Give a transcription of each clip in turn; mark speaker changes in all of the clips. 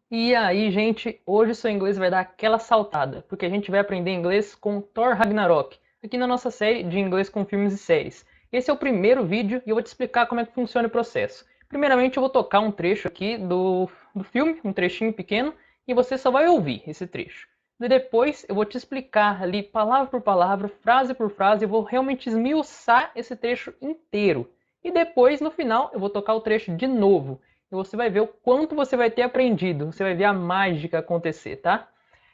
Speaker 1: E aí, gente, hoje o seu inglês vai dar aquela saltada, porque a gente vai aprender inglês com Thor Ragnarok, aqui na nossa série de inglês com filmes e séries. Esse é o primeiro vídeo e eu vou te explicar como é que funciona o processo. Primeiramente, eu vou tocar um trecho aqui do filme, um trechinho pequeno, e você só vai ouvir esse trecho. E depois eu vou te explicar ali, palavra por palavra, frase por frase, eu vou realmente esmiuçar esse trecho inteiro. E depois, no final, eu vou tocar o trecho de novo e você vai ver o quanto você vai ter aprendido. Você vai ver a mágica acontecer, tá?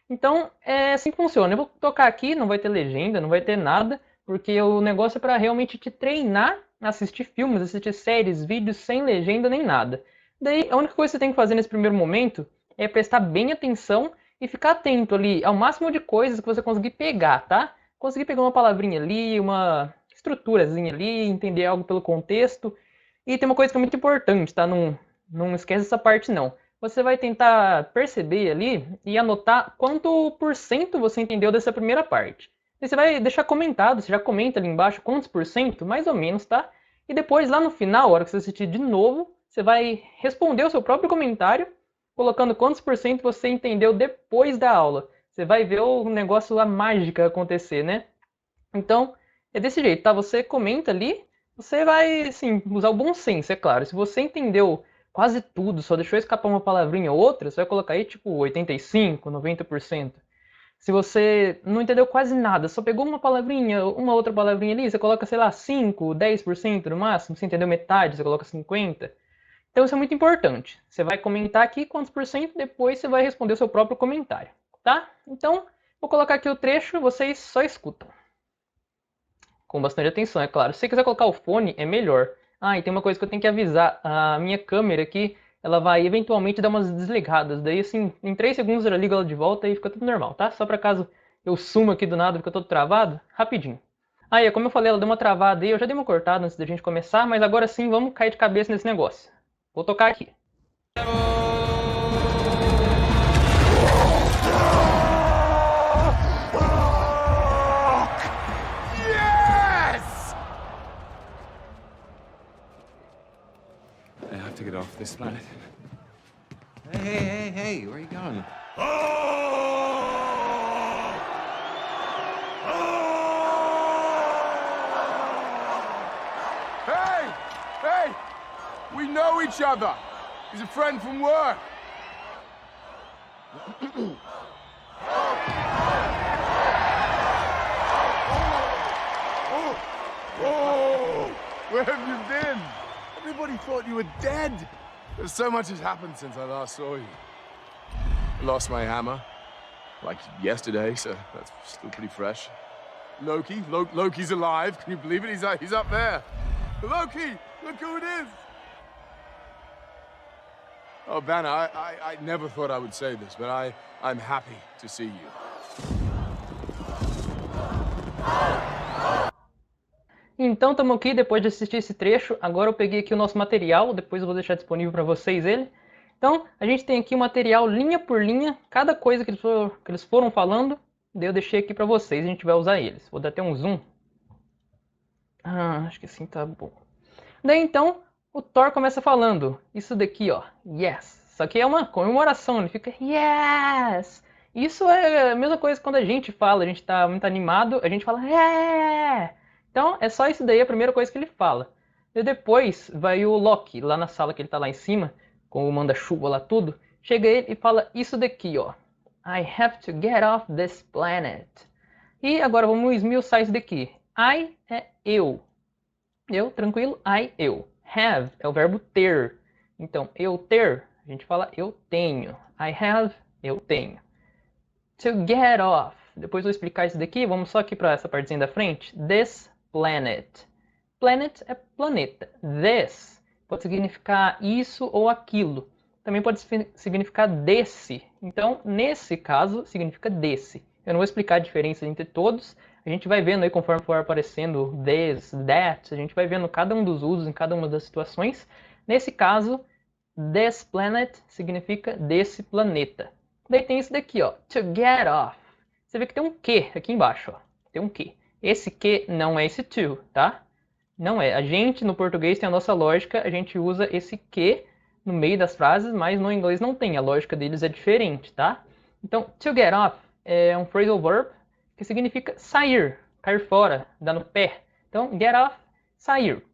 Speaker 1: Então, é assim que funciona. Eu vou tocar aqui, não vai ter legenda, não vai ter nada, porque o negócio é para realmente te treinar a assistir filmes, assistir séries, vídeos sem legenda nem nada. Daí, a única coisa que você tem que fazer nesse primeiro momento é prestar bem atenção e ficar atento ali ao máximo de coisas que você conseguir pegar, tá? Conseguir pegar uma palavrinha ali, uma estruturazinha ali, entender algo pelo contexto. E tem uma coisa que é muito importante, tá? Não esquece essa parte não. Você vai tentar perceber ali e anotar quanto por cento você entendeu dessa primeira parte. E você vai deixar comentado, você já comenta ali embaixo quantos por cento, mais ou menos, tá? E depois, lá no final, a hora que você assistir de novo, você vai responder o seu próprio comentário, colocando quantos por cento você entendeu depois da aula. Você vai ver o negócio, a mágica acontecer, né? Então, é desse jeito, tá? Você comenta ali, você vai, assim, usar o bom senso, é claro. Se você entendeu quase tudo, só deixou escapar uma palavrinha ou outra, você vai colocar aí, tipo, 85, 90%. Se você não entendeu quase nada, só pegou uma palavrinha, uma outra palavrinha ali, você coloca, sei lá, 5, 10% no máximo. Se entendeu metade, você coloca 50%. Então, isso é muito importante. Você vai comentar aqui quantos por cento, depois você vai responder o seu próprio comentário, tá? Então, vou colocar aqui o trecho, vocês só escutam com bastante atenção, é claro. Se você quiser colocar o fone, é melhor. Ah, e tem uma coisa que eu tenho que avisar. A minha câmera aqui, ela vai eventualmente dar umas desligadas. Daí, assim, em 3 segundos eu ligo ela de volta e fica tudo normal, tá? Só pra caso eu suma aqui do nada, fica todo travado, rapidinho. Aí, como eu falei, ela deu uma travada aí, eu já dei uma cortada antes da gente começar, mas agora sim, vamos cair de cabeça nesse negócio. Vou tocar aqui.
Speaker 2: Yes! I have to get off this planet.
Speaker 3: Hey, where are you going?
Speaker 2: Hey! We know each other. He's a friend from work. Oh! Where have you been? Everybody thought you were dead. There's so much has happened since I last saw you. I lost my hammer, like yesterday, so that's still pretty fresh. Loki's alive. Can you believe it? He's up there. Loki, look who it is. Oh, Banner, I never thought I would say this, but I'm happy to see you.
Speaker 1: Então estamos aqui depois de assistir esse trecho. Agora eu peguei aqui o nosso material, depois eu vou deixar disponível para vocês ele. Então a gente tem aqui o material linha por linha, cada coisa que eles foram falando, daí eu deixei aqui para vocês, a gente vai usar eles. Vou dar até um zoom. Acho que assim tá bom. Daí então o Thor começa falando isso daqui, ó, yes. Só que é uma comemoração, ele fica yes. Isso é a mesma coisa quando a gente fala, a gente tá muito animado, a gente fala yeah. Então é só isso daí, a primeira coisa que ele fala. E depois vai o Loki, lá na sala que ele tá lá em cima, com o manda-chuva lá tudo. Chega ele e fala isso daqui, ó. I have to get off this planet. E agora vamos esmiuçar isso daqui. I é eu. Eu, tranquilo? Eu. Have é o verbo ter. Então, eu ter, a gente fala eu tenho. I have, eu tenho. To get off. Depois eu vou explicar isso daqui. Vamos só aqui para essa partezinha da frente. This planet. Planet é planeta. This pode significar isso ou aquilo. Também pode significar desse. Então, nesse caso, significa desse. Eu não vou explicar a diferença entre todos. A gente vai vendo aí conforme for aparecendo this, that. A gente vai vendo cada um dos usos em cada uma das situações. Nesse caso, this planet significa desse planeta. Daí tem isso daqui, ó. To get off. Você vê que tem um que aqui embaixo, ó. Tem um que. Esse que não é esse to, tá? Não é. A gente, no português, tem a nossa lógica. A gente usa esse que no meio das frases, mas no inglês não tem, a lógica deles é diferente, tá? Então, to get off é um phrasal verb que significa sair, cair fora, dar no pé. Então, get off, sair.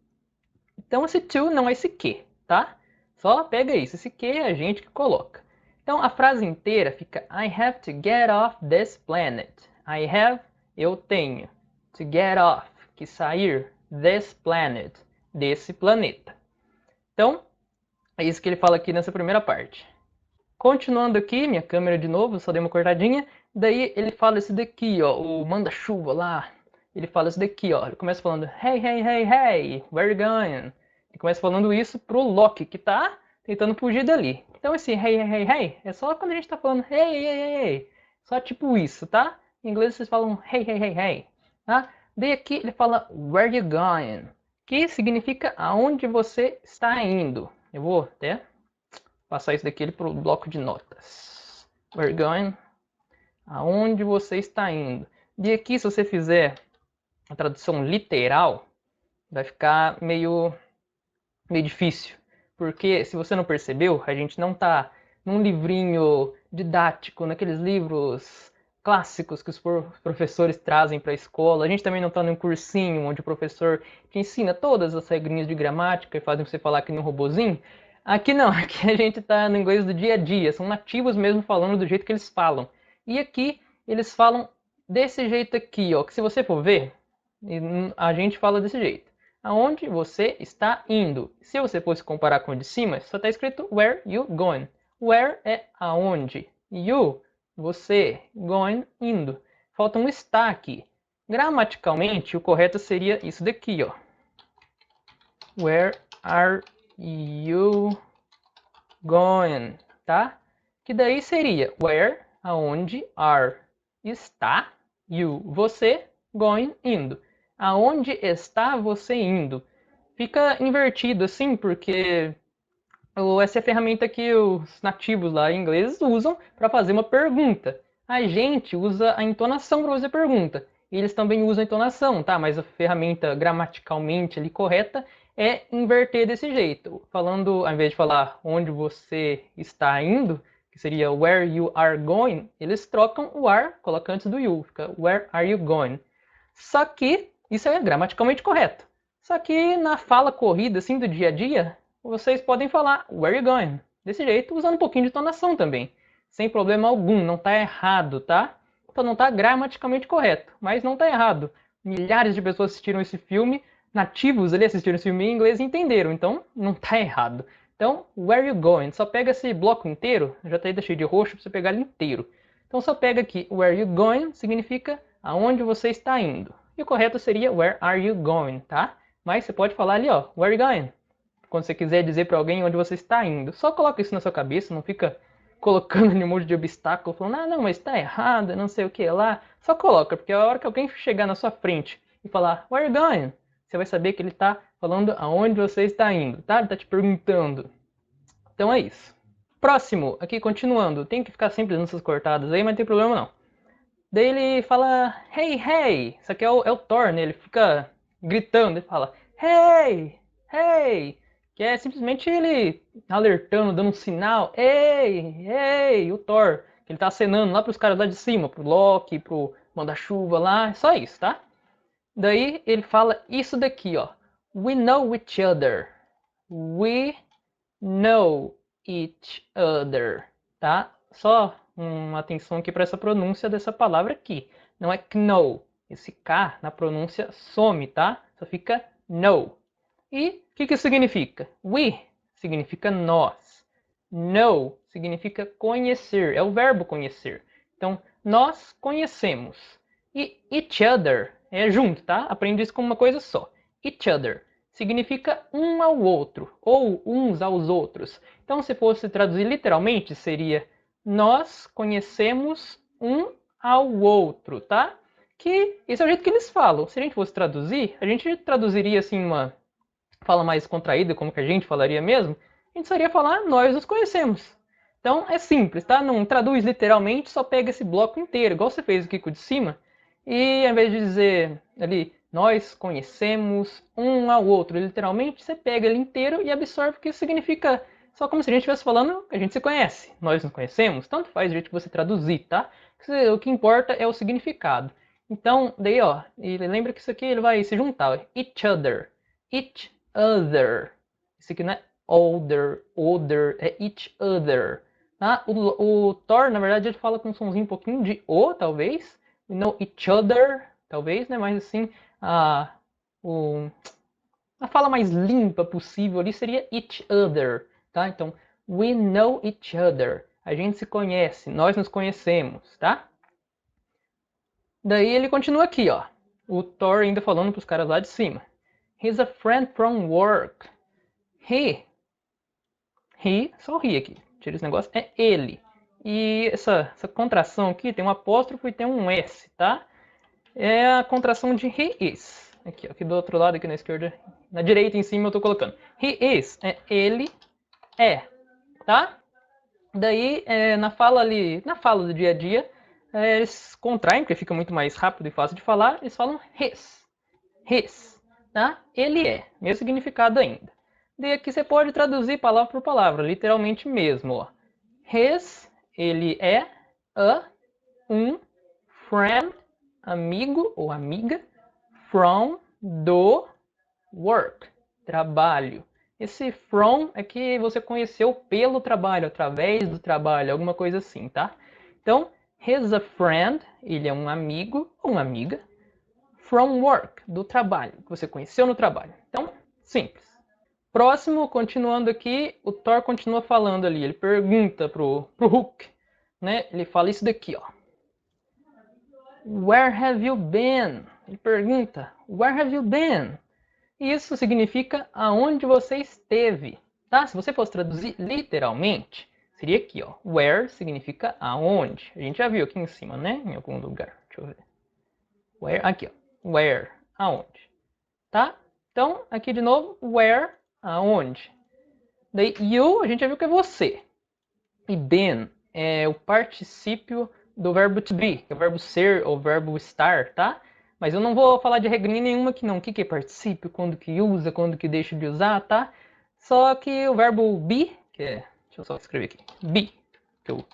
Speaker 1: Então, esse to não é esse que, tá? Só pega isso, esse que é a gente que coloca. Então, a frase inteira fica I have to get off this planet. I have, eu tenho. To get off, que sair, this planet, desse planeta. Então, é isso que ele fala aqui nessa primeira parte. Continuando aqui, minha câmera de novo, só dei uma cortadinha. Daí ele fala esse daqui, ó, o manda-chuva lá. Ele fala isso daqui, ó. Ele começa falando, hey, hey, hey, hey, where you going? Ele começa falando isso pro Loki, que tá tentando fugir dali. Então esse hey, hey, hey, hey é só quando a gente tá falando hey, hey, hey, hey. Só tipo isso, tá? Em inglês vocês falam hey, hey, hey, hey. Tá? Daí aqui ele fala where you going? Que significa aonde você está indo. Eu vou até passar isso daqui pro bloco de notas. Where you going? Aonde você está indo. E aqui, se você fizer a tradução literal, vai ficar meio difícil. Porque, se você não percebeu, a gente não está num livrinho didático, naqueles livros clássicos que os professores trazem para a escola. A gente também não está num cursinho onde o professor te ensina todas as regrinhas de gramática e fazem você falar que nem um robozinho. Aqui não, aqui a gente está no inglês do dia a dia, são nativos mesmo falando do jeito que eles falam. E aqui eles falam desse jeito aqui, ó, que se você for ver, a gente fala desse jeito. Aonde você está indo. Se você fosse comparar com o de cima, só está escrito where you going. Where é aonde. You, você, going, indo. Falta um está aqui. Gramaticalmente, o correto seria isso daqui, ó. Where are you going, tá? Que daí seria where, aonde, are, está, you, você, going, indo. Aonde está você indo? Fica invertido assim, porque essa é a ferramenta que os nativos lá ingleses usam para fazer uma pergunta. A gente usa a entonação para fazer pergunta. Eles também usam a entonação, tá? Mas a ferramenta gramaticalmente ali correta é inverter desse jeito. Falando, ao invés de falar onde você está indo, que seria where you are going, eles trocam o are, colocam antes do you. Fica where are you going? Só que isso é gramaticalmente correto. Só que na fala corrida, assim, do dia a dia, vocês podem falar where you going? Desse jeito, usando um pouquinho de entonação também. Sem problema algum, não está errado, tá? Então não está gramaticalmente correto, mas não está errado. Milhares de pessoas assistiram esse filme, nativos ali assistiram esse filme em inglês e entenderam, então não está errado. Então, where you going? Só pega esse bloco inteiro, já está aí cheio de roxo para você pegar ele inteiro. Então só pega aqui, where you going significa aonde você está indo. E o correto seria where are you going, tá? Mas você pode falar ali, ó, where you going? Quando você quiser dizer para alguém onde você está indo. Só coloca isso na sua cabeça, não fica colocando um monte de obstáculo, falando, ah, não, mas está errado, não sei o que lá. Só coloca, porque a hora que alguém chegar na sua frente e falar, where you going? Você vai saber que ele está falando aonde você está indo, tá? Ele está te perguntando. Então é isso. Próximo, aqui continuando. Tem que ficar sempre nessas cortadas aí, mas não tem problema não. Daí ele fala, hey, hey. Isso aqui é o Thor, né? Ele fica gritando, ele fala, hey, hey. Que é simplesmente ele alertando, dando um sinal. Ei, ei, o Thor. Que ele tá acenando lá pros caras lá de cima, pro Loki, pro manda-chuva lá. Só isso, tá? Daí ele fala isso daqui, ó. We know each other. We know each other. Tá? Só uma atenção aqui para essa pronúncia dessa palavra aqui. Não é know. Esse K na pronúncia some, tá? Só fica know. E o que isso significa? We significa nós. Know significa conhecer. É o verbo conhecer. Então, nós conhecemos. E each other é junto, tá? Aprende isso como uma coisa só. Each other significa um ao outro. Ou uns aos outros. Então, se fosse traduzir literalmente, seria nós conhecemos um ao outro, tá? Que esse é o jeito que eles falam. Se a gente fosse traduzir, a gente traduziria assim uma fala mais contraída, como que a gente falaria mesmo, a gente seria falar nós nos conhecemos. Então é simples, tá? Não traduz literalmente, só pega esse bloco inteiro, igual você fez aqui com o de cima, e ao invés de dizer ali nós conhecemos um ao outro, literalmente, você pega ele inteiro e absorve o que isso significa Só como se a gente estivesse falando que a gente se conhece. Nós nos conhecemos, tanto faz o jeito que você traduzir, tá? O que importa é o significado. Então, daí, ó, e lembra que isso aqui ele vai se juntar. Each other. Each other. Isso aqui não é other, é each other. Tá? O Thor, na verdade, ele fala com um somzinho um pouquinho de O, talvez. E não each other, talvez, né? Mas assim, a fala mais limpa possível ali seria each other, tá? Então, we know each other. A gente se conhece, nós nos conhecemos, tá? Daí ele continua aqui, ó. O Thor ainda falando pros caras lá de cima. He's a friend from work. He, só he aqui, tira esse negócio, é ele. E essa contração aqui tem um apóstrofo e tem um S, tá? É a contração de he is. Aqui do outro lado, aqui na esquerda, na direita em cima eu tô colocando. He is, é ele é, tá? Daí, na fala do dia a dia, eles contraem, porque fica muito mais rápido e fácil de falar, eles falam his, tá? Ele é, mesmo significado ainda. Daí aqui você pode traduzir palavra por palavra, literalmente mesmo, ó. His, ele é, um, friend, amigo ou amiga, from, do, work, trabalho. Esse from é que você conheceu pelo trabalho, através do trabalho, alguma coisa assim, tá? Então, he's a friend, ele é um amigo ou uma amiga, from work, do trabalho, que você conheceu no trabalho. Então, simples. Próximo, continuando aqui, o Thor continua falando ali, ele pergunta pro Hulk, né? Ele fala isso daqui, ó. Where have you been? Ele pergunta, where have you been? Isso significa aonde você esteve, tá? Se você fosse traduzir literalmente, seria aqui, ó. Where significa aonde. A gente já viu aqui em cima, né? Em algum lugar. Deixa eu ver. Where, aqui, ó. Where, aonde. Tá? Então, aqui de novo, where, aonde. Daí, you, a gente já viu que é você. E been é o particípio do verbo to be, que é o verbo ser ou verbo estar, tá? Mas eu não vou falar de regrinha nenhuma aqui não. O que é particípio, quando que usa, quando que deixa de usar, tá? Só que o verbo be, que é... Deixa eu só escrever aqui. Be, que é o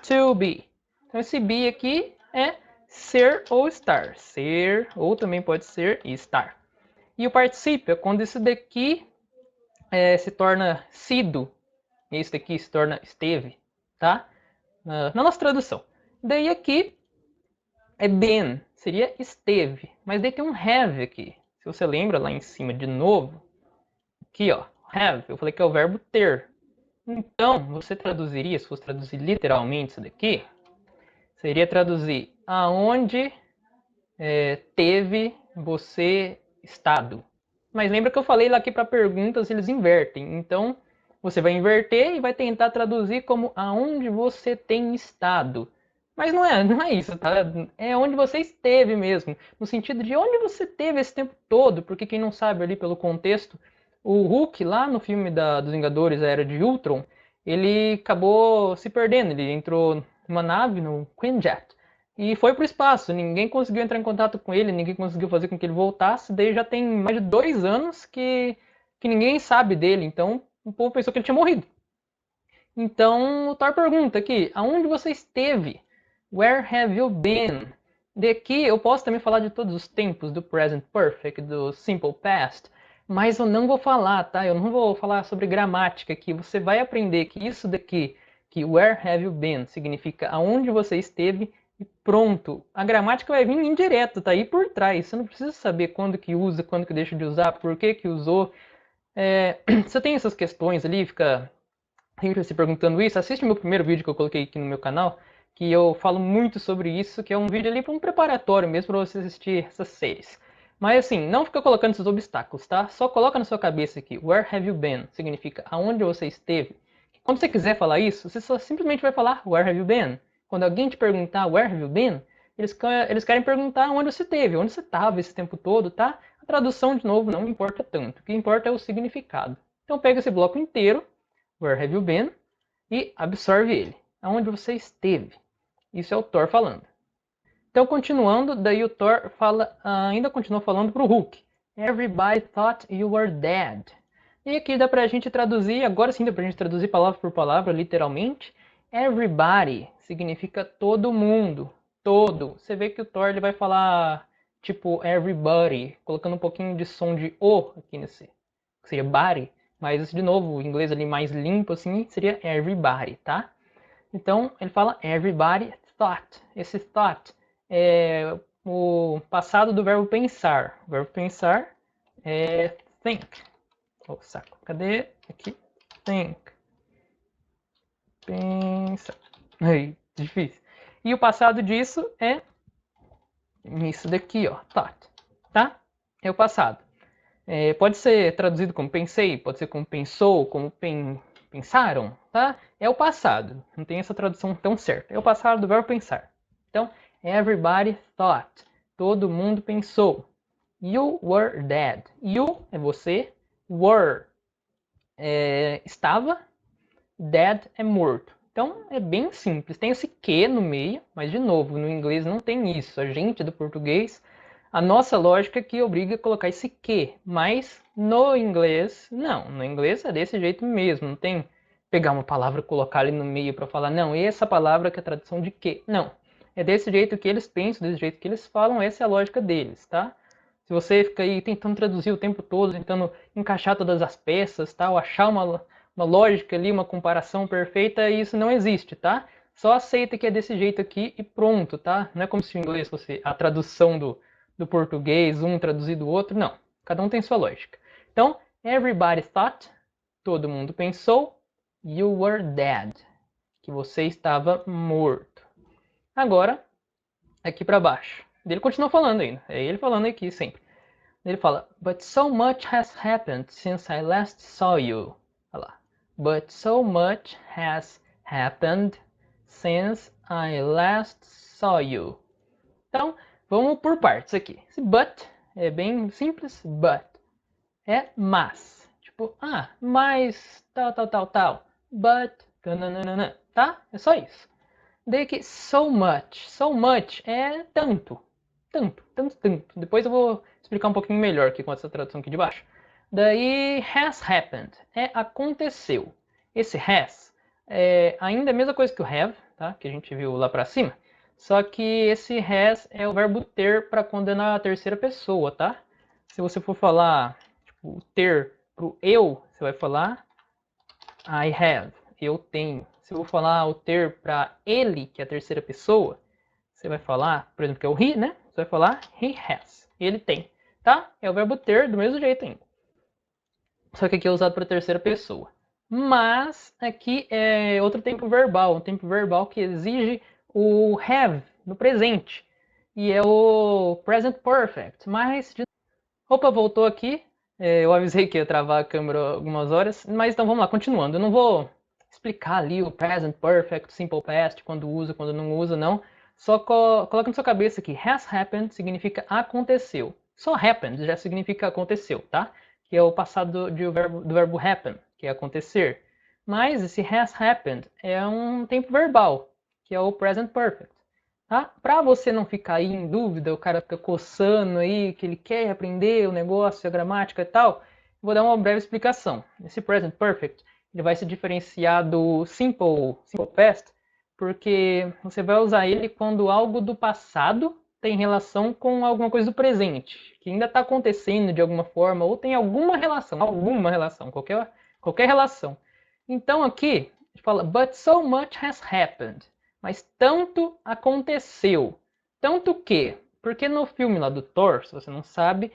Speaker 1: to be. Então esse be aqui é ser ou estar. Ser, ou também pode ser estar. E o particípio é quando esse daqui se torna sido. E esse daqui se torna esteve, tá? Na nossa tradução. Daí aqui é been, seria esteve, mas daí tem um have aqui. Se você lembra lá em cima de novo, aqui ó, have, eu falei que é o verbo ter. Então, você traduziria, se fosse traduzir literalmente isso daqui, seria traduzir aonde teve você estado. Mas lembra que eu falei lá aqui para perguntas, eles invertem. Então, você vai inverter e vai tentar traduzir como aonde você tem estado. Mas não é isso, tá? É onde você esteve mesmo. No sentido de onde você esteve esse tempo todo. Porque quem não sabe ali pelo contexto, o Hulk lá no filme dos Vingadores, a Era de Ultron, ele acabou se perdendo. Ele entrou numa nave, no Quinjet, e foi para o espaço. Ninguém conseguiu entrar em contato com ele, ninguém conseguiu fazer com que ele voltasse. Daí já tem mais de 2 anos que ninguém sabe dele. Então o povo pensou que ele tinha morrido. Então o Thor pergunta aqui, aonde você esteve? Where have you been? Daqui eu posso também falar de todos os tempos, do present perfect, do simple past, mas eu não vou falar, tá? Eu não vou falar sobre gramática aqui. Você vai aprender que isso daqui, que where have you been, significa aonde você esteve e pronto. A gramática vai vir indireto, tá aí por trás. Você não precisa saber quando que usa, quando que deixa de usar, por que que usou. Você tem essas questões ali, fica sempre se perguntando isso, assiste o meu primeiro vídeo que eu coloquei aqui no meu canal, que eu falo muito sobre isso, que é um vídeo ali para um preparatório mesmo para você assistir essas séries. Mas assim, não fica colocando esses obstáculos, tá? Só coloca na sua cabeça aqui, where have you been? Significa aonde você esteve. Quando você quiser falar isso, você só simplesmente vai falar where have you been? Quando alguém te perguntar where have you been, eles querem perguntar onde você esteve, onde você estava esse tempo todo, tá? A tradução, de novo, não importa tanto. O que importa é o significado. Então pega esse bloco inteiro, where have you been? E absorve ele. Aonde você esteve. Isso é o Thor falando. Então, continuando, daí o Thor fala, ainda continua falando para o Hulk. Everybody thought you were dead. E aqui dá pra gente traduzir, agora sim dá pra gente traduzir palavra por palavra, literalmente. Everybody significa todo mundo, todo. Você vê que o Thor ele vai falar tipo everybody, colocando um pouquinho de som de O aqui nesse, que seria body, mas de novo, o inglês ali mais limpo assim, seria everybody, tá? Então ele fala everybody thought. Esse thought é o passado do verbo pensar. O verbo pensar é think. Oh, saco. Cadê? Aqui. Think. Pensa. Aí, difícil. E o passado disso é isso daqui, ó. Thought. Tá? É o passado. Pode ser traduzido como pensei, pode ser como pensou, como pensaram, tá? É o passado. Não tem essa tradução tão certa. É o passado do verbo pensar. Então, everybody thought. Todo mundo pensou. You were dead. You é você. Were estava. Dead é morto. Então é bem simples. Tem esse que no meio, mas de novo, no inglês não tem isso. A gente do português, a nossa lógica que obriga a colocar esse que, mas no inglês, não. No inglês é desse jeito mesmo. Não tem pegar uma palavra e colocar ali no meio para falar, não, essa palavra que é a tradução de que. Não. É desse jeito que eles pensam, desse jeito que eles falam, essa é a lógica deles, tá? Se você fica aí tentando traduzir o tempo todo, tentando encaixar todas as peças, tal, achar uma lógica ali, uma comparação perfeita, isso não existe, tá? Só aceita que é desse jeito aqui e pronto, tá? Não é como se o inglês fosse a tradução do português, um traduzir do outro, não. Cada um tem sua lógica. Então, everybody thought, todo mundo pensou, you were dead, que você estava morto. Agora, aqui para baixo. Ele continua falando ainda, é ele falando aqui sempre. Ele fala, but so much has happened since I last saw you. Olha lá. But so much has happened since I last saw you. Então, vamos por partes aqui. Esse but é bem simples. But é mas. Tipo, mas tal. But, tananana, tá? É só isso. Daí aqui, so much. So much é tanto. Tanto. Depois eu vou explicar um pouquinho melhor aqui com essa tradução aqui de baixo. Daí, has happened. É aconteceu. Esse has é ainda a mesma coisa que o have, tá? Que a gente viu lá pra cima. Só que esse has é o verbo ter para condenar a terceira pessoa, tá? Se você for falar tipo, ter pro eu, você vai falar I have, eu tenho. Se eu vou falar o ter para ele, que é a terceira pessoa, você vai falar, por exemplo, que é o he, né? Você vai falar he has, ele tem, tá? É o verbo ter do mesmo jeito ainda. Só que aqui é usado para terceira pessoa. Mas aqui é outro tempo verbal, um tempo verbal que exige o have no presente. E é o present perfect. Mas opa, voltou aqui. Eu avisei que ia travar a câmera algumas horas, mas então vamos lá, continuando. Eu não vou explicar ali o present perfect, simple past, quando usa, quando não usa, não. Só coloca na sua cabeça que has happened significa aconteceu. Só happened já significa aconteceu, tá? Que é o passado do verbo happen, que é acontecer. Mas esse has happened é um tempo verbal, que é o present perfect. Tá? Para você não ficar aí em dúvida, o cara fica coçando aí que ele quer aprender o negócio, a gramática e tal, vou dar uma breve explicação. Esse present perfect ele vai se diferenciar do simple past, porque você vai usar ele quando algo do passado tem relação com alguma coisa do presente, que ainda está acontecendo de alguma forma, ou tem alguma relação, qualquer relação. Então aqui, a gente fala, but so much has happened. Mas tanto aconteceu. Tanto que, porque no filme lá do Thor, se você não sabe,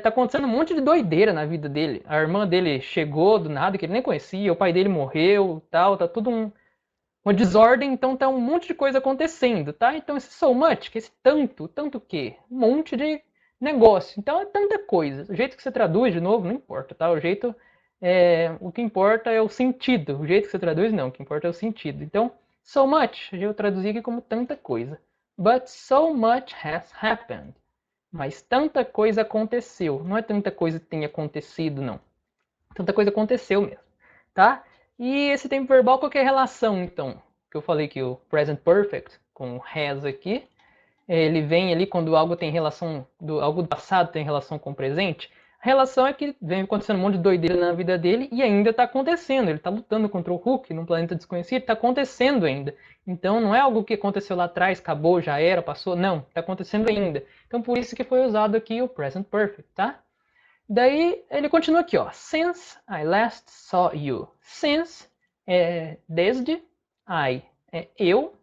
Speaker 1: tá acontecendo um monte de doideira na vida dele. A irmã dele chegou do nada, que ele nem conhecia, o pai dele morreu, tal, tá tudo uma desordem, então tá um monte de coisa acontecendo, tá? Então esse so much, que esse tanto que, um monte de negócio. Então é tanta coisa. O jeito que você traduz, de novo, não importa, tá? O que importa é o sentido. O jeito que você traduz, não. O que importa é o sentido. Então, so much, eu traduzi aqui como tanta coisa. But so much has happened. Mas tanta coisa aconteceu. Não é tanta coisa que tenha acontecido, não. Tanta coisa aconteceu mesmo, tá? E esse tempo verbal, qual que é a relação, então? Que eu falei que o present perfect, com o has aqui, ele vem ali quando algo tem relação, algo do passado tem relação com o presente. A relação é que vem acontecendo um monte de doideira na vida dele e ainda está acontecendo. Ele está lutando contra o Hulk num planeta desconhecido, está acontecendo ainda. Então não é algo que aconteceu lá atrás, acabou, já era, passou. Não, está acontecendo ainda. Então por isso que foi usado aqui o Present Perfect, tá? Daí ele continua aqui, ó. Since I last saw you. Since é desde, I é eu.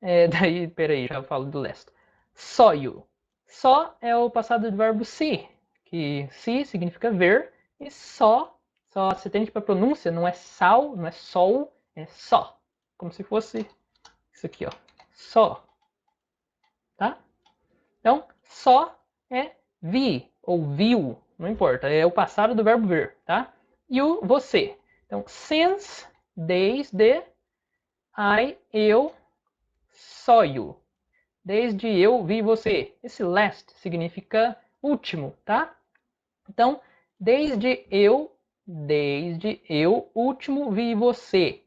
Speaker 1: Daí, peraí, já falo do last. Saw you. Só é o passado do verbo see, que see significa ver, e só se tende para pronúncia, não é sal, não é sol, é só. Como se fosse isso aqui, ó. Só. Tá? Então, só é vi ou viu, não importa, é o passado do verbo ver, tá? E o você. Então, since, desde, eu, saw you. Desde eu vi você. Esse last significa último, tá? Então, desde eu, último, vi você.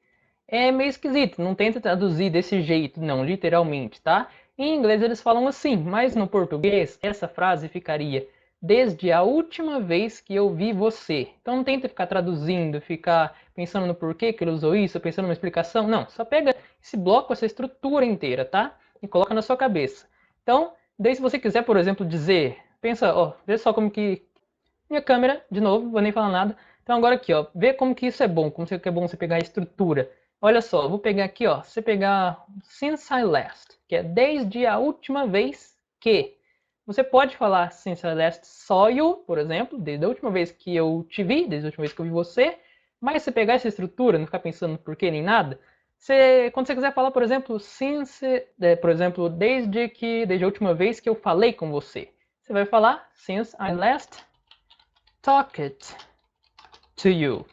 Speaker 1: É meio esquisito, não tenta traduzir desse jeito, não, literalmente, tá? Em inglês eles falam assim, mas no português essa frase ficaria desde a última vez que eu vi você. Então não tenta ficar traduzindo, ficar pensando no porquê que ele usou isso, pensando numa explicação. Não, só pega esse bloco, essa estrutura inteira, tá? E coloca na sua cabeça. Então, daí se você quiser, por exemplo, dizer, pensa, ó, vê só como que minha câmera, de novo, vou nem falar nada. Então agora aqui, ó, vê como que isso é bom, como que é bom você pegar a estrutura. Olha só, vou pegar aqui, ó, você pegar since I last, que é desde a última vez que. Você pode falar since I last saw you, por exemplo, desde a última vez que eu te vi, desde a última vez que eu vi você. Mas você pegar essa estrutura, não ficar pensando por que nem nada, quando você quiser falar, por exemplo, since, por exemplo, desde a última vez que eu falei com você, você vai falar since I last talked to you.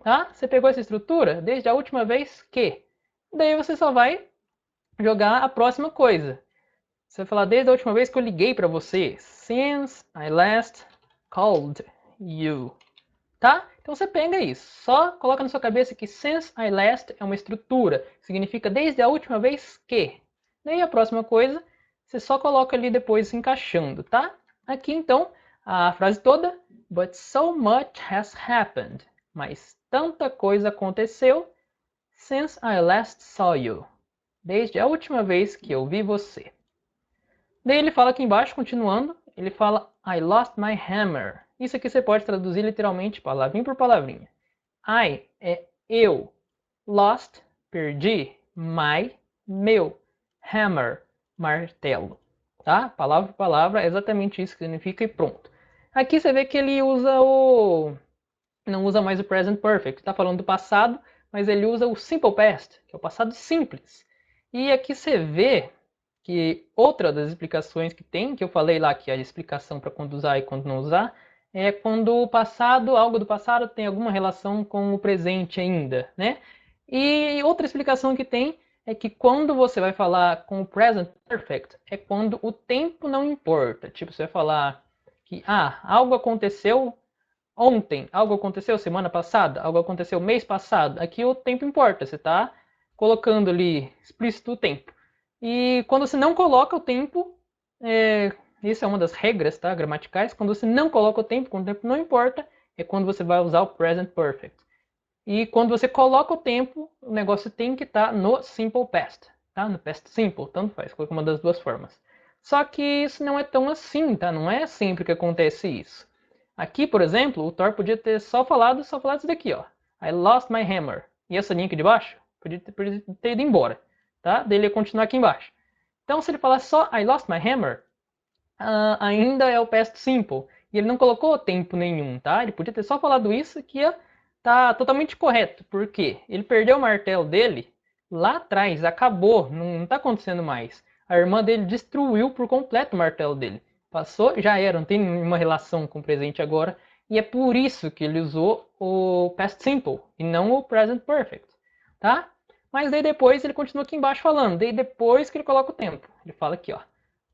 Speaker 1: Tá? Você pegou essa estrutura desde a última vez que. Daí você só vai jogar a próxima coisa. Você vai falar desde a última vez que eu liguei para você. Since I last called you. Tá? Então você pega isso. Só coloca na sua cabeça que since I last é uma estrutura. Significa desde a última vez que. Daí a próxima coisa, você só coloca ali depois encaixando, tá? Aqui então, a frase toda. But so much has happened. Mas tanta coisa aconteceu since I last saw you. Desde a última vez que eu vi você. Daí ele fala aqui embaixo, continuando, ele fala I lost my hammer. Isso aqui você pode traduzir literalmente palavrinha por palavrinha. I é eu. Lost, perdi. My, meu. Hammer, martelo. Tá? Palavra por palavra, é exatamente isso que significa e pronto. Aqui você vê que ele usa não usa mais o present perfect. Está falando do passado, mas ele usa o simple past, que é o passado simples. E aqui você vê que outra das explicações que tem, que eu falei lá que a explicação para quando usar e quando não usar, é quando o passado, algo do passado tem alguma relação com o presente ainda, né? E outra explicação que tem é que quando você vai falar com o present perfect, é quando o tempo não importa. Tipo, você vai falar que algo aconteceu ontem, algo aconteceu semana passada, algo aconteceu mês passado. Aqui o tempo importa, você está colocando ali explícito o tempo. E quando você não coloca o tempo, isso é uma das regras, tá, gramaticais, quando você não coloca o tempo, quando o tempo não importa, é quando você vai usar o present perfect. E quando você coloca o tempo, o negócio tem que estar no simple past, tá? No past simple, tanto faz, coloca uma das duas formas. Só que isso não é tão assim, tá? Não é sempre que acontece isso. Aqui, por exemplo, o Thor podia ter só falado isso daqui, ó. I lost my hammer. E essa linha aqui de baixo podia ter ido embora, tá? Daí ele ia continuar aqui embaixo. Então, se ele falar só I lost my hammer, ainda é o past simple. E ele não colocou tempo nenhum, tá? Ele podia ter só falado isso que ia tá totalmente correto. Por quê? Ele perdeu o martelo dele lá atrás, acabou, não tá acontecendo mais. A irmã dele destruiu por completo o martelo dele. Passou, já era, não tem nenhuma relação com o presente agora. E é por isso que ele usou o past simple e não o present perfect, tá? Mas daí depois ele continua aqui embaixo falando. Daí depois que ele coloca o tempo. Ele fala aqui, ó.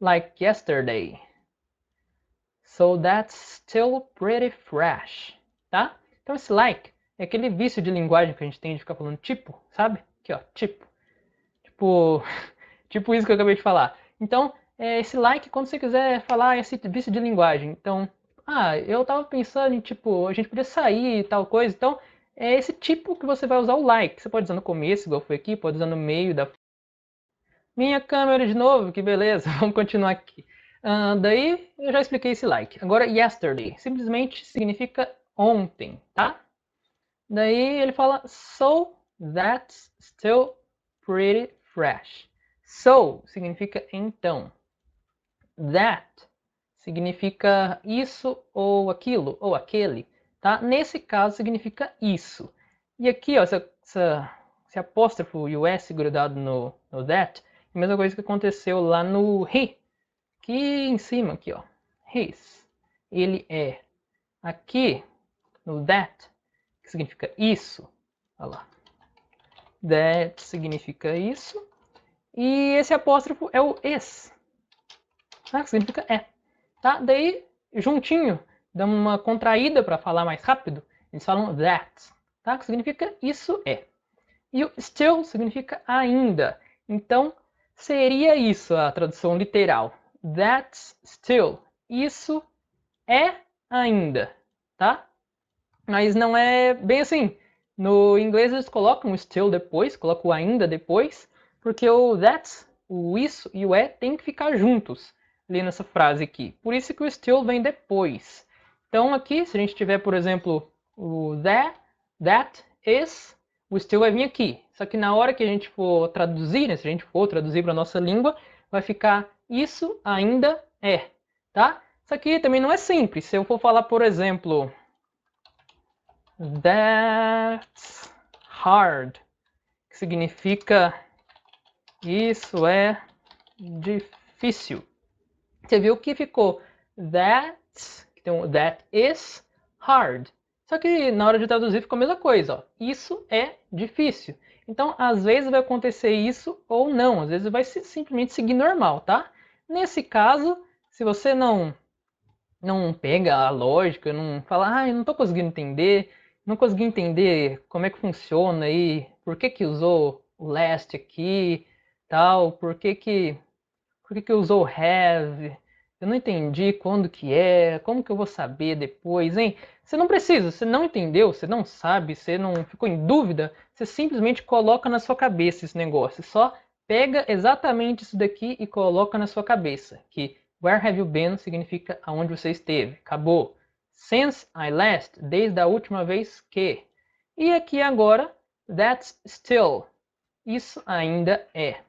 Speaker 1: Like yesterday. So that's still pretty fresh, tá? Então esse like é aquele vício de linguagem que a gente tem de ficar falando tipo, sabe? Aqui, ó, tipo. Tipo isso que eu acabei de falar. Então, esse like, quando você quiser falar esse vício de linguagem. Então, eu tava pensando em, tipo, a gente podia sair e tal coisa. Então, é esse tipo que você vai usar o like. Você pode usar no começo, igual foi aqui, pode usar no meio da... Minha câmera de novo, que beleza. Vamos continuar aqui. Daí, eu já expliquei esse like. Agora, yesterday. Simplesmente significa ontem, tá? Daí ele fala, so that's still pretty fresh. So significa então. That significa isso ou aquilo ou aquele, tá? Nesse caso significa isso. E aqui, ó, esse apóstrofo e o S grudado no that, é a mesma coisa que aconteceu lá no he, aqui em cima, aqui, ó. His. Ele é. Aqui, no that, que significa isso. Olha lá. That significa isso. E esse apóstrofo é o es, tá? Que significa é. Tá? Daí, juntinho, dá uma contraída para falar mais rápido. Eles falam that, tá? Que significa isso é. E o still significa ainda. Então, seria isso a tradução literal. That's still. Isso é ainda, tá? Mas não é bem assim. No inglês eles colocam o still depois, colocam o ainda depois, porque o that's, o isso e o é tem que ficar juntos ali nessa frase aqui. Por isso que o still vem depois. Então aqui, se a gente tiver, por exemplo, o that is, o still vai vir aqui. Só que na hora que a gente for traduzir, né, se a gente for traduzir para a nossa língua, vai ficar isso ainda é, tá? Isso aqui também não é simples. Se eu for falar, por exemplo, that's hard, que significa isso é difícil. Você viu que ficou que tem um that is hard. Só que na hora de traduzir ficou a mesma coisa, ó. Isso é difícil. Então, às vezes vai acontecer isso ou não. Às vezes vai simplesmente seguir normal, tá? Nesse caso, se você não pega a lógica, não fala, eu não tô conseguindo entender, não consegui entender como é que funciona aí, por que usou o last aqui, tal, por que usou have, eu não entendi quando que é, como que eu vou saber depois, hein? Você não precisa, você não entendeu, você não sabe, você não ficou em dúvida, você simplesmente coloca na sua cabeça esse negócio, só pega exatamente isso daqui e coloca na sua cabeça, que where have you been significa aonde você esteve, acabou. Since I last, desde a última vez que. E aqui agora, that's still, isso ainda é.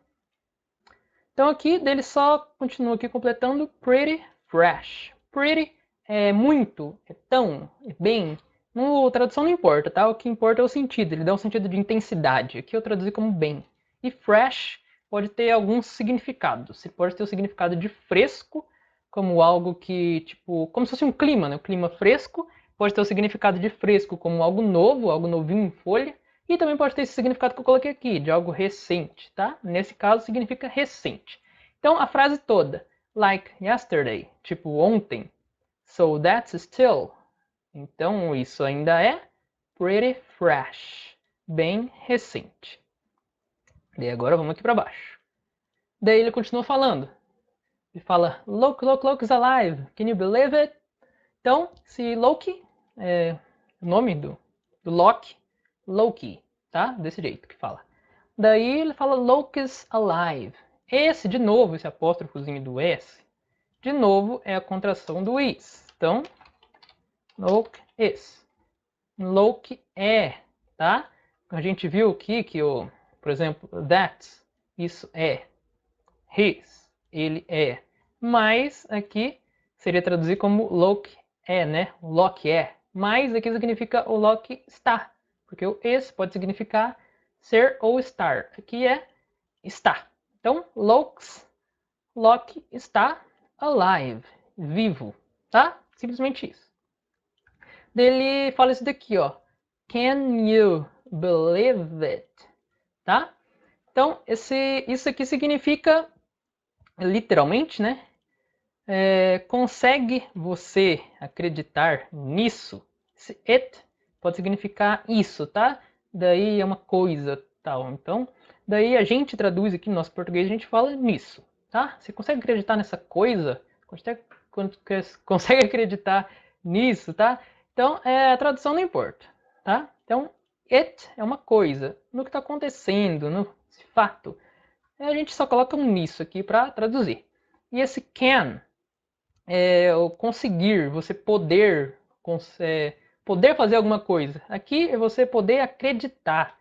Speaker 1: Então aqui dele só continua aqui completando pretty fresh. Pretty é muito, é tão, é bem. A tradução não importa, tá? O que importa é o sentido, ele dá um sentido de intensidade. Aqui eu traduzi como bem. E fresh pode ter alguns significados. Você pode ter o significado de fresco, como algo que, tipo, como se fosse um clima, né? O clima fresco. Pode ter o significado de fresco como algo novo, algo novinho em folha. E também pode ter esse significado que eu coloquei aqui, de algo recente, tá? Nesse caso, significa recente. Então, a frase toda, like yesterday, tipo ontem. So that's still. Então, isso ainda é pretty fresh, bem recente. E agora vamos aqui para baixo. Daí ele continua falando. Ele fala, Loki is alive. Can you believe it? Então, se Loki é o nome do Loki, Loki, tá? Desse jeito que fala. Daí ele fala Loki's alive. Esse, de novo, esse apóstrofozinho do S, de novo é a contração do is. Então, Loki is. Loki é, tá? A gente viu aqui que, por exemplo, that, isso é. His, ele é. Mas aqui seria traduzir como Loki é, né? O Loki é. Mas aqui significa o Loki está. Porque o is pode significar ser ou estar. Aqui é está. Então, Loki está alive, vivo, tá? Simplesmente isso. Ele fala isso daqui, ó. Can you believe it? Tá? Então, isso aqui significa, literalmente, né? Consegue você acreditar nisso? Esse it pode significar isso, tá? Daí é uma coisa, tal. Então, daí a gente traduz aqui no nosso português, a gente fala nisso, tá? Você consegue acreditar nessa coisa? Consegue acreditar nisso, tá? Então, a tradução não importa, tá? Então, it é uma coisa, no que está acontecendo, no fato. A gente só coloca um nisso aqui para traduzir. E esse can é o conseguir, você poder, poder fazer alguma coisa. Aqui é você poder acreditar.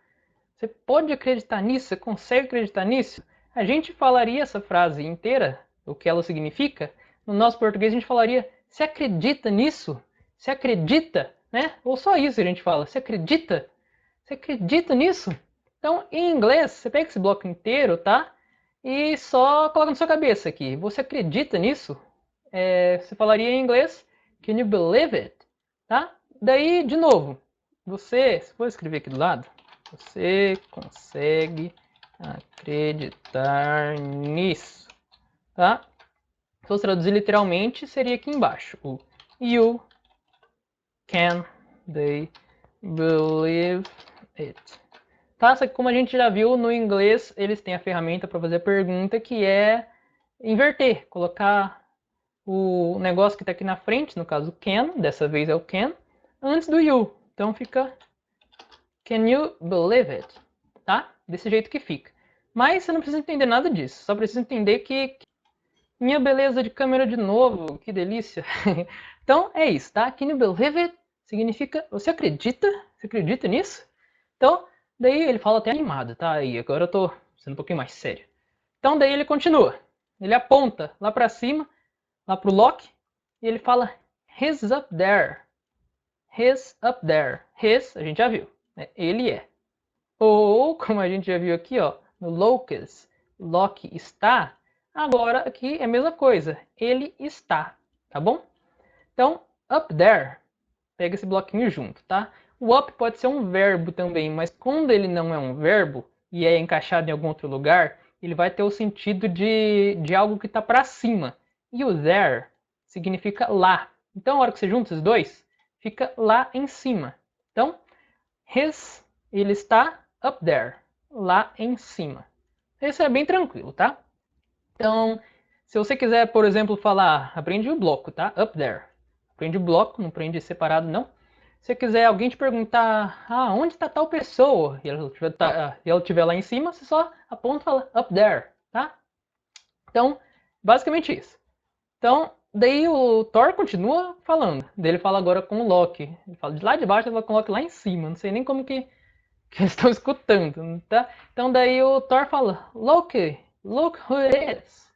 Speaker 1: Você pode acreditar nisso? Você consegue acreditar nisso? A gente falaria essa frase inteira, o que ela significa. No nosso português a gente falaria: você acredita nisso? Você acredita, né? Ou só isso a gente fala: você acredita? Você acredita nisso? Então, em inglês, você pega esse bloco inteiro, tá? E só coloca na sua cabeça aqui: você acredita nisso? Você falaria em inglês: can you believe it? Tá? Daí, de novo, se for escrever aqui do lado, você consegue acreditar nisso, tá? Se fosse traduzir literalmente, seria aqui embaixo. O you can they believe it. Tá? Só que como a gente já viu, no inglês eles têm a ferramenta para fazer a pergunta, que é inverter, colocar o negócio que está aqui na frente, no caso can, dessa vez é o can, antes do you. Então fica can you believe it? Tá? Desse jeito que fica. Mas você não precisa entender nada disso, só precisa entender que minha beleza de câmera de novo, que delícia. Então é isso, tá? Can you believe it? Significa você acredita? Você acredita nisso? Então, daí ele fala até animado, tá? E agora eu tô sendo um pouquinho mais sério. Então daí ele continua. Ele aponta lá pra cima, lá pro Loki, e ele fala he's up there. He's up there. His, a gente já viu, né? Ele é. Ou, como a gente já viu aqui, ó, no locus, Loki está. Agora aqui é a mesma coisa. Ele está, tá bom? Então, up there, pega esse bloquinho junto, tá? O up pode ser um verbo também, mas quando ele não é um verbo e é encaixado em algum outro lugar, ele vai ter o sentido de algo que está para cima. E o there significa lá. Então, a hora que você junta os dois, fica lá em cima. Então, ele está up there, lá em cima. Isso é bem tranquilo, tá? Então, se você quiser, por exemplo, falar, aprende o bloco, tá? Up there. Aprende o bloco, não aprende separado, não. Se quiser alguém te perguntar, onde está tal pessoa, e ela estiver lá em cima, você só aponta e fala up there, tá? Então, basicamente isso. Então, daí o Thor continua falando. Daí ele fala agora com o Loki. Ele fala de lá de baixo, ele fala com o Loki lá em cima. Não sei nem como que eles estão escutando, tá? Então daí o Thor fala, Loki, look who it is.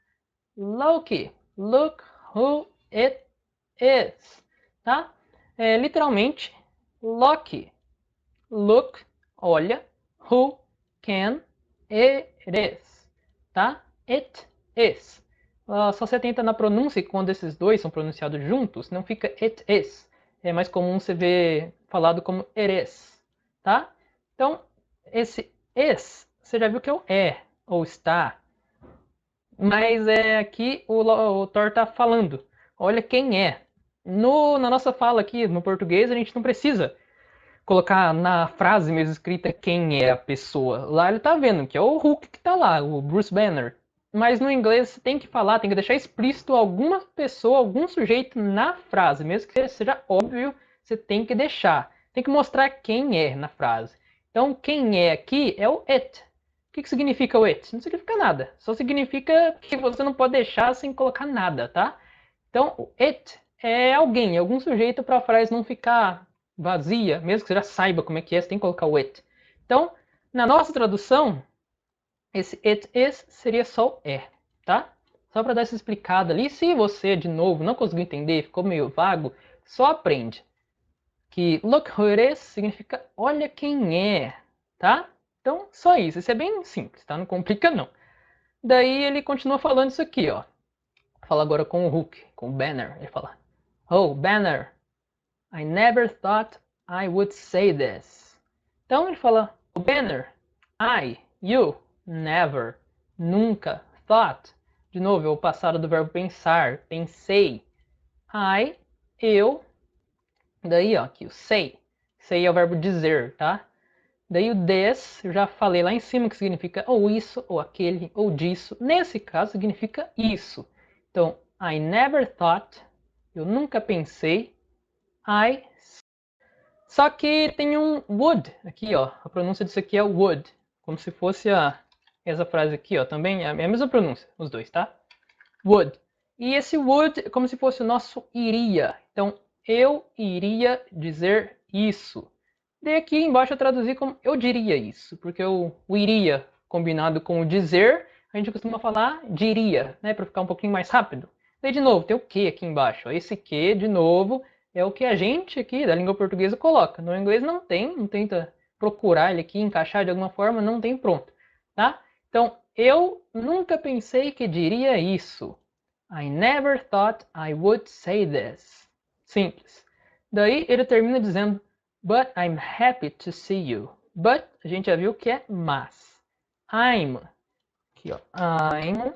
Speaker 1: Loki, look who it is. Tá? Literalmente, Loki, look, olha, who, can, it is. Tá? It is. Só se atenta na pronúncia, quando esses dois são pronunciados juntos, não fica it is. É mais comum você ver falado como it is. Tá? Então, esse is, você já viu que é o ou está. Mas aqui o Thor está falando. Olha quem é. Na nossa fala aqui, no português, a gente não precisa colocar na frase mesmo escrita quem é a pessoa. Lá ele está vendo que é o Hulk que está lá, o Bruce Banner. Mas no inglês você tem que falar, tem que deixar explícito alguma pessoa, algum sujeito na frase. Mesmo que seja óbvio, você tem que deixar. Tem que mostrar quem é na frase. Então, quem é aqui é o it. O que significa o it? Não significa nada. Só significa que você não pode deixar sem colocar nada, tá? Então, o it é alguém, algum sujeito para a frase não ficar vazia. Mesmo que você já saiba como é que é, você tem que colocar o it. Então, na nossa tradução, esse it is seria só o tá? Só para dar essa explicada ali. Se você, de novo, não conseguiu entender, ficou meio vago, só aprende que look who it is significa olha quem é, tá? Então, só isso. Isso é bem simples, tá? Não complica, não. Daí ele continua falando isso aqui, ó. Fala agora com o Hulk, com o Banner. Ele fala, oh, Banner, I never thought I would say this. Então ele fala, oh, Banner, you, never, nunca, thought. De novo, é o passado do verbo pensar, pensei. Eu, daí ó, aqui o say. Say é o verbo dizer, tá? Daí o this, eu já falei lá em cima que significa ou isso, ou aquele, ou disso. Nesse caso significa isso. Então, I never thought, eu nunca pensei, I. Só que tem um would aqui, ó. A pronúncia disso aqui é would. Como se fosse essa frase aqui, ó. Também é a mesma pronúncia, os dois, tá? Would. E esse would é como se fosse o nosso iria. Então, eu iria dizer isso. Daí aqui embaixo eu traduzi como eu diria isso. Porque o iria combinado com o dizer, a gente costuma falar diria, né? Para ficar um pouquinho mais rápido. Daí de novo, tem o que aqui embaixo. Esse que, de novo, é o que a gente aqui da língua portuguesa coloca. No inglês não tem, não tenta procurar ele aqui, encaixar de alguma forma, não tem pronto, tá? Então, eu nunca pensei que diria isso. I never thought I would say this. Simples. Daí ele termina dizendo, but I'm happy to see you. But, a gente já viu que é mas. I'm, aqui ó, I'm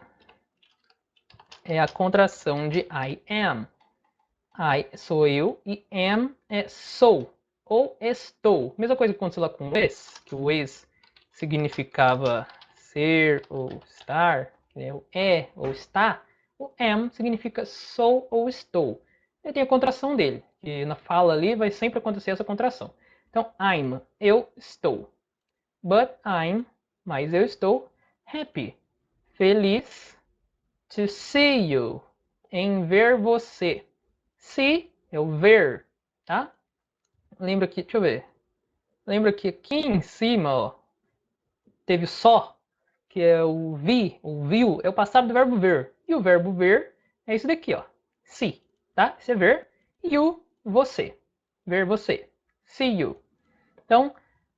Speaker 1: é a contração de I am. I sou eu e am é sou ou estou. Mesma coisa que aconteceu lá com o is, que o is significava ser ou estar, né? O é ou está. O am significa sou ou estou. E tem a contração dele, que na fala ali vai sempre acontecer essa contração. Então, I'm, eu estou. But I'm, mas eu estou happy, feliz to see you, em ver você. See é o ver, tá? Lembra que, deixa eu ver. Lembra que aqui em cima, ó, teve só, que é o vi, o viu, é o passado do verbo ver. E o verbo ver é isso daqui, ó. See, tá? Isso é ver. You, você. Ver você. See you. Então,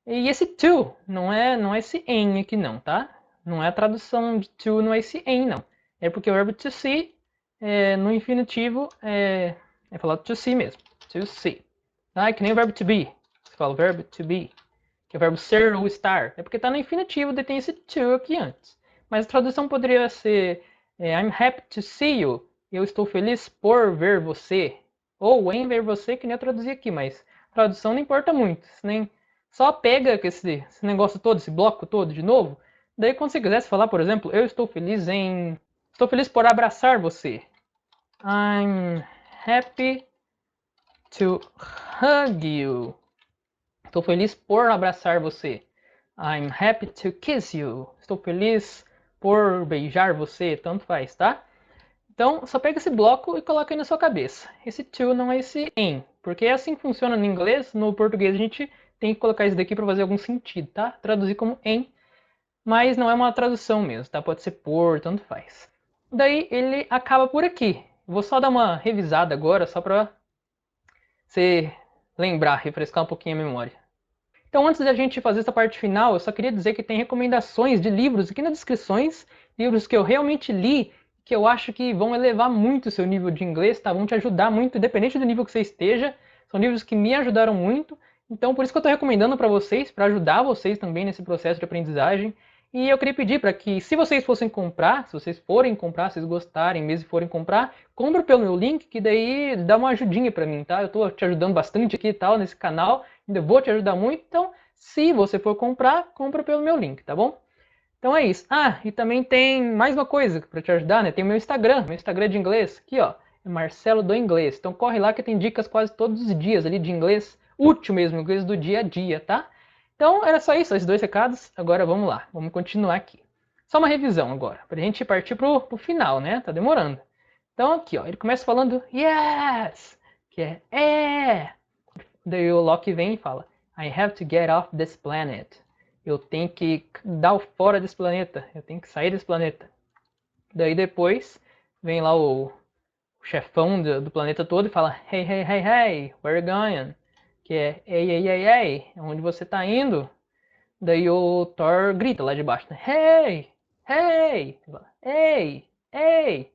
Speaker 1: e esse to não é esse em aqui não, tá? Não é a tradução de to, não é esse em não. É porque o verbo to see no infinitivo é falado to see mesmo. To see. Tá? É que nem o verbo to be. Você fala o verbo to be, que é o verbo ser ou estar. É porque está no infinitivo, daí tem esse to aqui antes. Mas a tradução poderia ser I'm happy to see you. Eu estou feliz por ver você. Ou em ver você, que nem eu traduzi aqui, mas a tradução não importa muito. Nem só pega esse negócio todo, esse bloco todo de novo. Daí quando você quisesse falar, por exemplo, eu estou feliz em... Estou feliz por abraçar você. I'm happy to hug you. Estou feliz por abraçar você. I'm happy to kiss you. Estou feliz por beijar você. Tanto faz, tá? Então, só pega esse bloco e coloca aí na sua cabeça. Esse to não é esse em. Porque é assim que funciona no inglês. No português a gente tem que colocar isso daqui para fazer algum sentido, tá? Traduzir como em. Mas não é uma tradução mesmo, tá? Pode ser por, tanto faz. Daí ele acaba por aqui. Vou só dar uma revisada agora, só para você lembrar, refrescar um pouquinho a memória. Então, antes da gente fazer essa parte final, eu só queria dizer que tem recomendações de livros aqui nas descrições, livros que eu realmente li, que eu acho que vão elevar muito o seu nível de inglês, tá? Vão te ajudar muito, independente do nível que você esteja. São livros que me ajudaram muito, então por isso que eu estou recomendando para vocês, para ajudar vocês também nesse processo de aprendizagem. E eu queria pedir para que, se vocês fossem comprar, se vocês forem comprar, se vocês gostarem mesmo e forem comprar, compra pelo meu link, que daí dá uma ajudinha para mim, tá? Eu estou te ajudando bastante aqui e tal, nesse canal, ainda vou te ajudar muito, então se você for comprar, compra pelo meu link, tá bom? Então é isso. Ah, e também tem mais uma coisa para te ajudar, né? Tem o meu Instagram de inglês, aqui ó, é Marcelo do Inglês. Então corre lá que tem dicas quase todos os dias ali de inglês, útil mesmo, inglês do dia a dia, tá? Então era só isso, esses dois recados. Agora vamos lá, vamos continuar aqui. Só uma revisão agora, pra gente partir pro final, né? Tá demorando. Então aqui ó, ele começa falando yes, que é. Daí o Loki vem e fala I have to get off this planet. Eu tenho que dar o fora desse planeta. Eu tenho que sair desse planeta. Daí depois vem lá o chefão do planeta todo e fala hey, hey, hey, hey, where are you going? Que é ei, ei, ei, ei, onde você tá indo? Daí o Thor grita lá de baixo, né? Hey, hey, ei, ei.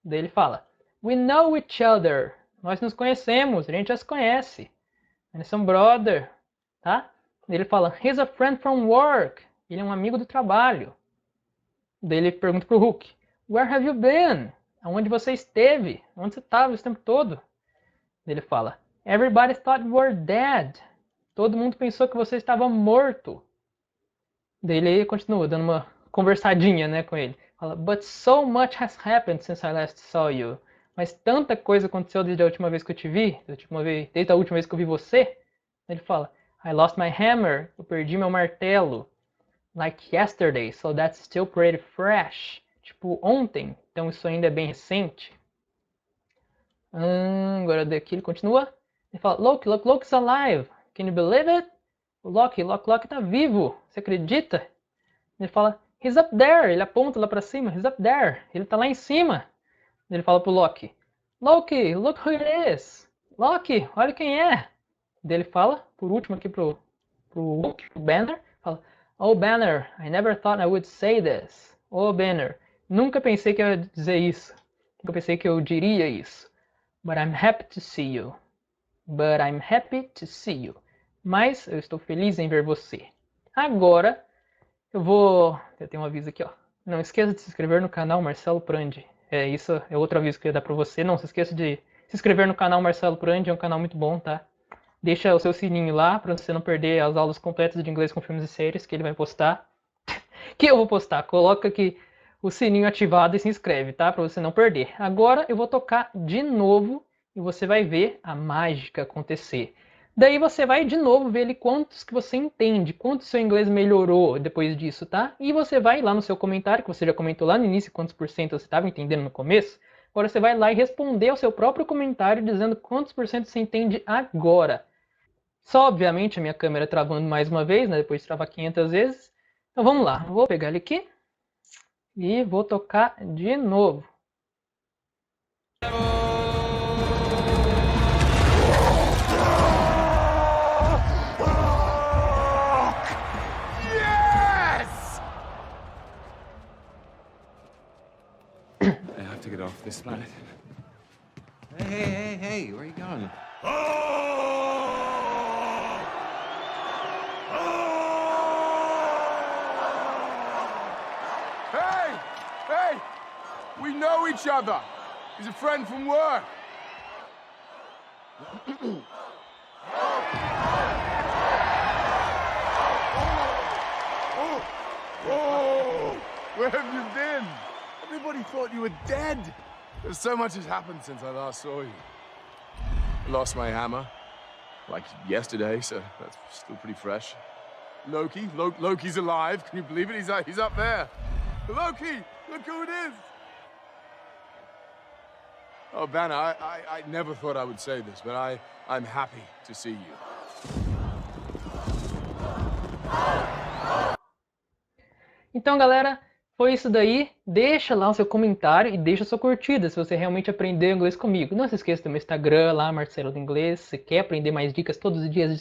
Speaker 1: Daí ele fala we know each other. Nós nos conhecemos, a gente já se conhece. Eles são brother, tá? Daí ele fala he's a friend from work. Ele é um amigo do trabalho. Daí ele pergunta pro Hulk where have you been? Aonde você esteve? Onde você estava esse tempo todo? Daí ele fala everybody thought you were dead. Todo mundo pensou que você estava morto. Daí ele continua dando uma conversadinha, né, com ele. Fala, but so much has happened since I last saw you. mas tanta coisa aconteceu desde a última vez que eu te vi, desde a última vez que eu vi você. Ele fala, I lost my hammer, eu perdi meu martelo. Like yesterday, so that's still pretty fresh. Tipo, ontem, então isso ainda é bem recente. Agora daqui ele continua. Ele fala, Loki's alive. Can you believe it? O Loki tá vivo. Você acredita? Ele fala, he's up there. Ele aponta lá pra cima. He's up there. Ele tá lá em cima. Ele fala pro Loki, Loki, look who it is. Loki, olha quem é. Daí ele fala, por último aqui pro Banner, fala, oh Banner, I never thought I would say this. Oh Banner, nunca pensei que eu ia dizer isso. Nunca pensei que eu diria isso. But I'm happy to see you. But I'm happy to see you. Mas eu estou feliz em ver você. Agora, eu tenho um aviso aqui, ó. Não esqueça de se inscrever no canal Marcelo Prandi. Isso é outro aviso que eu ia dar pra você. Não se esqueça de se inscrever no canal Marcelo Prandi, é um canal muito bom, tá? Deixa o seu sininho lá pra você não perder as aulas completas de inglês com filmes e séries que ele vai postar. Que eu vou postar. Coloca aqui o sininho ativado e se inscreve, tá? Pra você não perder. Agora eu vou tocar de novo e você vai ver a mágica acontecer. Daí você vai de novo ver ali quantos que você entende, quanto seu inglês melhorou depois disso, tá? E você vai lá no seu comentário, que você já comentou lá no início quantos por cento você estava entendendo no começo. Agora você vai lá e responder ao seu próprio comentário dizendo quantos por cento você entende agora. Só, obviamente, a minha câmera travando mais uma vez, né? Depois de travar 500 vezes. Então vamos lá, vou pegar ele aqui e vou tocar de novo.
Speaker 3: I have to get off this planet. Hey, where are you going?
Speaker 2: Hey! We know each other. He's a friend from work. Where have you been? Everybody thought you were dead. So much has happened since I last saw you. I lost my hammer, like yesterday, so that's still pretty fresh. Loki's alive. Can you believe it? He's up there. Loki, look who it is. Oh, Banner, I never thought I would say this, but I'm happy to see you.
Speaker 1: Então, galera, foi isso daí. Deixa lá o seu comentário e deixa a sua curtida se você realmente aprendeu inglês comigo. Não se esqueça do meu Instagram lá, Marcelo do Inglês. Se quer aprender mais dicas todos os dias,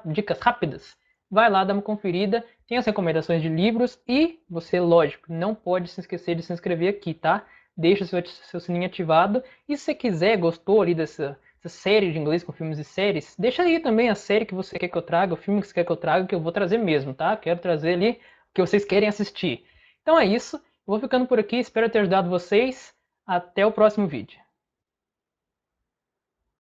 Speaker 1: dicas rápidas, vai lá, dá uma conferida. Tem as recomendações de livros e você, lógico, não pode se esquecer de se inscrever aqui, tá? Deixa seu sininho ativado. E se você quiser, gostou ali dessa série de inglês com filmes e séries, deixa aí também a série que você quer que eu traga, o filme que você quer que eu traga, que eu vou trazer mesmo, tá? Quero trazer ali o que vocês querem assistir. Então é isso. Eu vou ficando por aqui. Espero ter ajudado vocês. Até o próximo vídeo.